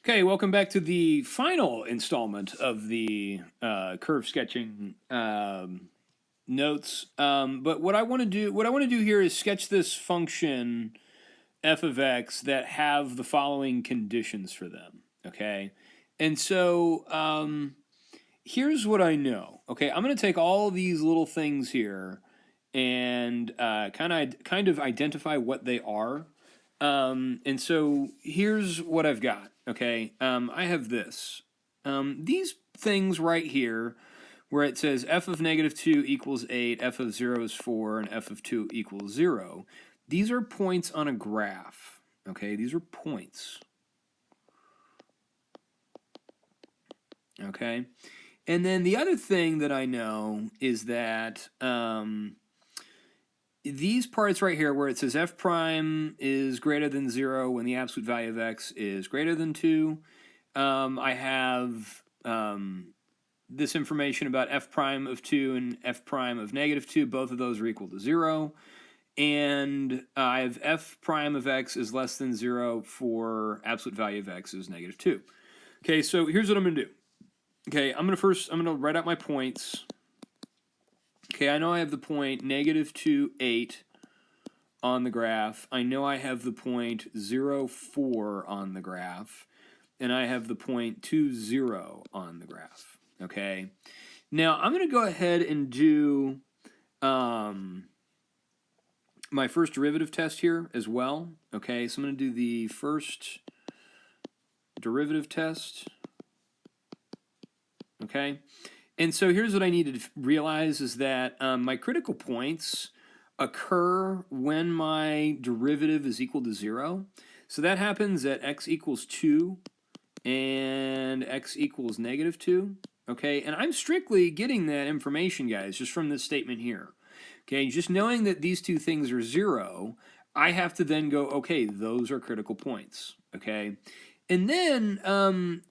Okay, welcome back to the final installment of the curve sketching notes. But what I want to do here is sketch this function f of x that have the following conditions for them. Okay, and so here's what I know. Okay, I'm going to take all these little things here and kind of identify what they are. And so here's what I've got. Okay, I have this. These things right here, where it says f of negative 2 equals 8, f of 0 is 4, and f of 2 equals 0. These are points on a graph. Okay, these are points. Okay, and then the other thing that I know is that these parts right here where it says f prime is greater than 0 when the absolute value of x is greater than 2, I have this information about f prime of 2 and f prime of negative 2. Both of those are equal to 0. And I have f prime of x is less than 0 for absolute value of x is negative 2. Okay, so here's what I'm going to do. Okay, I'm going to write out my points. Okay, I know I have the point negative 2, 8 on the graph. I know I have the point 0, 4 on the graph. And I have the point 2, 0 on the graph. Okay, now I'm going to go ahead and do my first derivative test here as well. Okay, so I'm going to do the first derivative test. Okay, and so here's what I need to realize is that my critical points occur when my derivative is equal to 0. So that happens at x equals 2 and x equals negative 2. Okay, and I'm strictly getting that information, guys, just from this statement here. Okay, just knowing that these two things are 0, I have to then go, okay, those are critical points. Okay, and then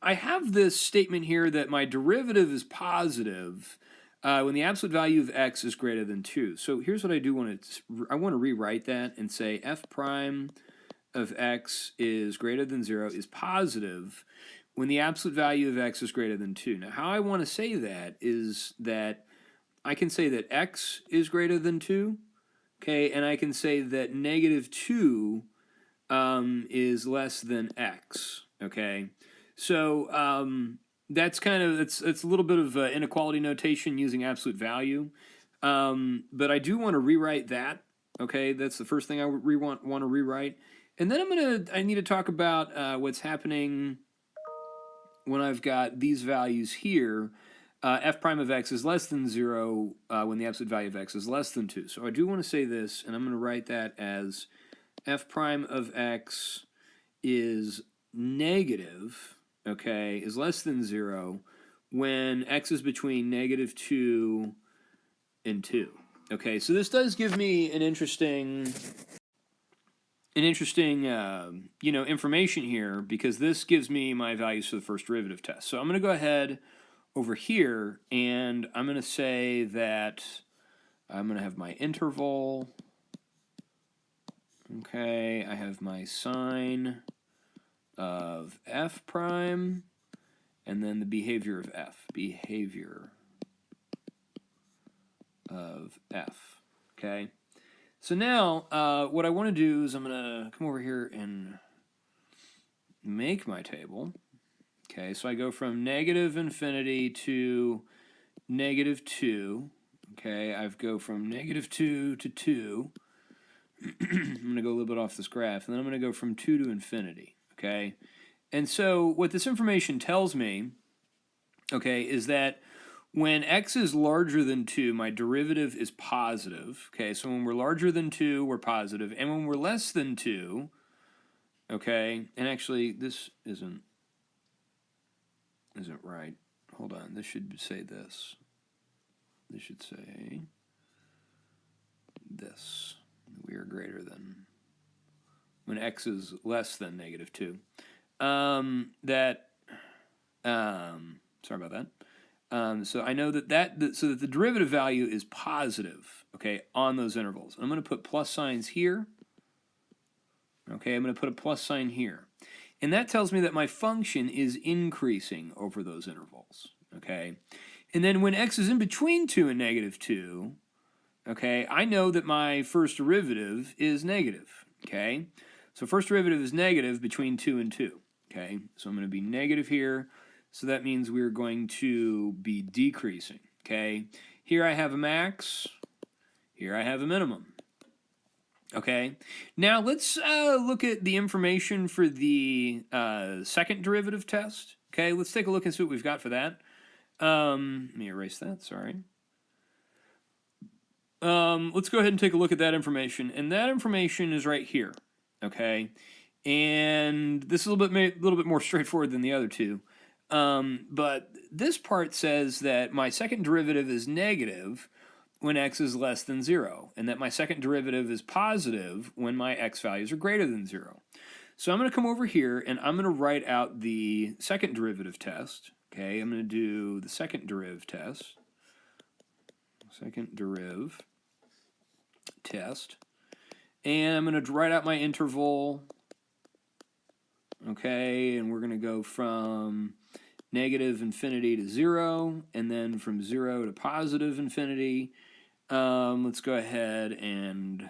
I have this statement here that my derivative is positive when the absolute value of x is greater than 2. So here's what I do want to, I want to rewrite that and say f prime of x is greater than 0 is positive when the absolute value of x is greater than 2. Now, how I want to say that is that I can say that x is greater than 2, okay, and I can say that negative 2 is less than x, okay? So that's kind of, it's a little bit of inequality notation using absolute value, but I do want to rewrite that, okay? That's the first thing I want to rewrite. And then I need to talk about what's happening when I've got these values here. F prime of x is less than 0 when the absolute value of x is less than 2. So I do want to say this, and I'm going to write that as f prime of x is negative, okay, is less than 0 when x is between negative 2 and 2. Okay, so this does give me an interesting information here, because this gives me my values for the first derivative test. So I'm going to go ahead over here and I'm going to say that I'm going to have my interval. Okay, I have my sine of f prime and then the behavior of f. Behavior of f. Okay. So now, what I want to do is I'm going to come over here and make my table. Okay, so I go from negative infinity to negative 2. Okay, I go from negative 2 to 2. I'm going to go a little bit off this graph, and then I'm going to go from 2 to infinity. Okay, and so what this information tells me, okay, is that when x is larger than 2, my derivative is positive. Okay, so when we're larger than 2, we're positive, and when we're less than 2, okay, and actually this isn't right. Hold on, this should say this. This should say this. We are greater than, when x is less than negative 2. Sorry about that. So I know so that the derivative value is positive, okay, on those intervals. I'm going to put plus signs here. Okay, I'm going to put a plus sign here. And that tells me that my function is increasing over those intervals, okay? And then when x is in between 2 and negative 2, okay, I know that my first derivative is negative, okay? So first derivative is negative between 2 and 2, okay? So I'm going to be negative here, so that means we're going to be decreasing, okay? Here I have a max, here I have a minimum. Okay, now let's look at the information for the second derivative test. Okay, let's take a look and see what we've got for that. Let me erase that, sorry. Let's go ahead and take a look at that information. And that information is right here, okay? And this is a little bit more straightforward than the other two. But this part says that my second derivative is negative when x is less than 0, and that my second derivative is positive when my x values are greater than 0. So I'm going to come over here, and I'm going to write out the second derivative test. Okay, I'm going to do the second deriv test. Second deriv test. And I'm going to write out my interval. Okay, and we're going to go from negative infinity to 0, and then from 0 to positive infinity. Let's go ahead and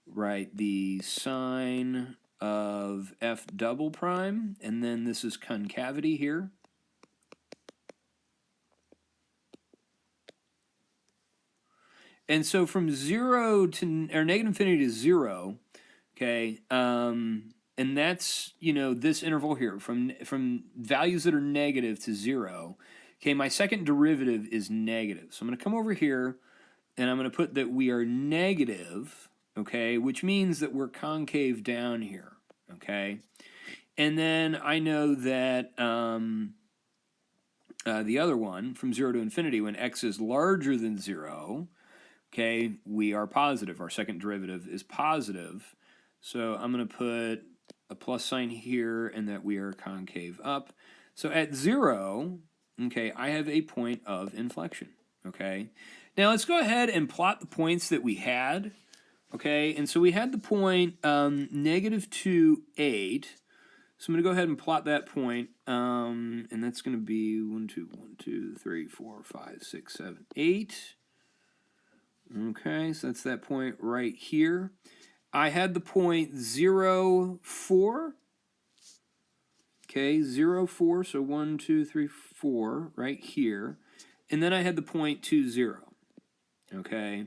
write the sine of f double prime, and then this is concavity here. And so from 0 to, or negative infinity to 0, okay, and that's, you know, this interval here, from values that are negative to 0, okay, my second derivative is negative. So I'm going to come over here, and I'm going to put that we are negative, okay, which means that we're concave down here, okay? And then I know that the other one, from 0 to infinity, when x is larger than 0, okay, we are positive. Our second derivative is positive. So I'm going to put a plus sign here, and that we are concave up. So at 0, okay, I have a point of inflection, okay? Now let's go ahead and plot the points that we had, okay? And so we had the point negative 2, 8. So I'm going to go ahead and plot that point, and that's going to be 1, 2, 3, 4, 5, 6, 7, 8. Okay, so that's that point right here. I had the point 0, 4. Okay, 0, 4, so 1, 2, 3, 4 right here. And then I had the point 2, 0. Okay,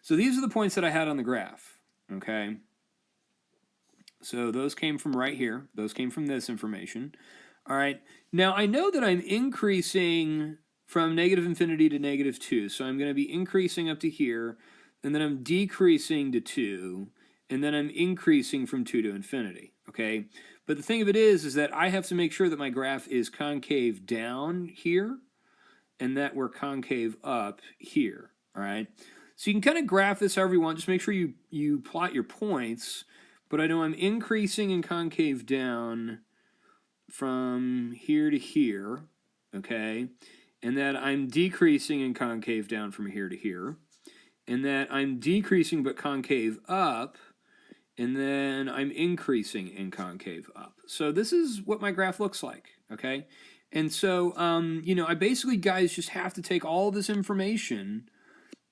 so these are the points that I had on the graph. Okay, so those came from right here. Those came from this information. All right, now I know that I'm increasing from negative infinity to negative 2. So I'm going to be increasing up to here, and then I'm decreasing to 2, and then I'm increasing from 2 to infinity, okay? But the thing of it is that I have to make sure that my graph is concave down here, and that we're concave up here, all right? So you can kind of graph this however you want. Just make sure you plot your points, but I know I'm increasing and concave down from here to here, okay? And that I'm decreasing and concave down from here to here, and that I'm decreasing but concave up, and then I'm increasing and concave up. So this is what my graph looks like, okay? And so, you know, I basically, guys, just have to take all this information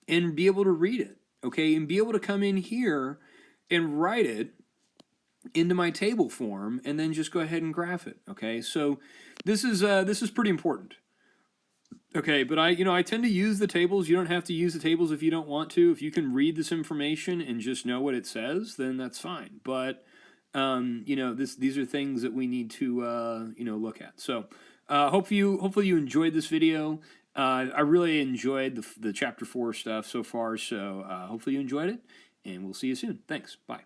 and be able to read it, okay? And be able to come in here and write it into my table form, and then just go ahead and graph it, okay? So this is pretty important. Okay, but I tend to use the tables. You don't have to use the tables if you don't want to. If you can read this information and just know what it says, then that's fine. But these are things that we need to look at. So hopefully you enjoyed this video. I really enjoyed the chapter 4 stuff so far. So hopefully you enjoyed it, and we'll see you soon. Thanks. Bye.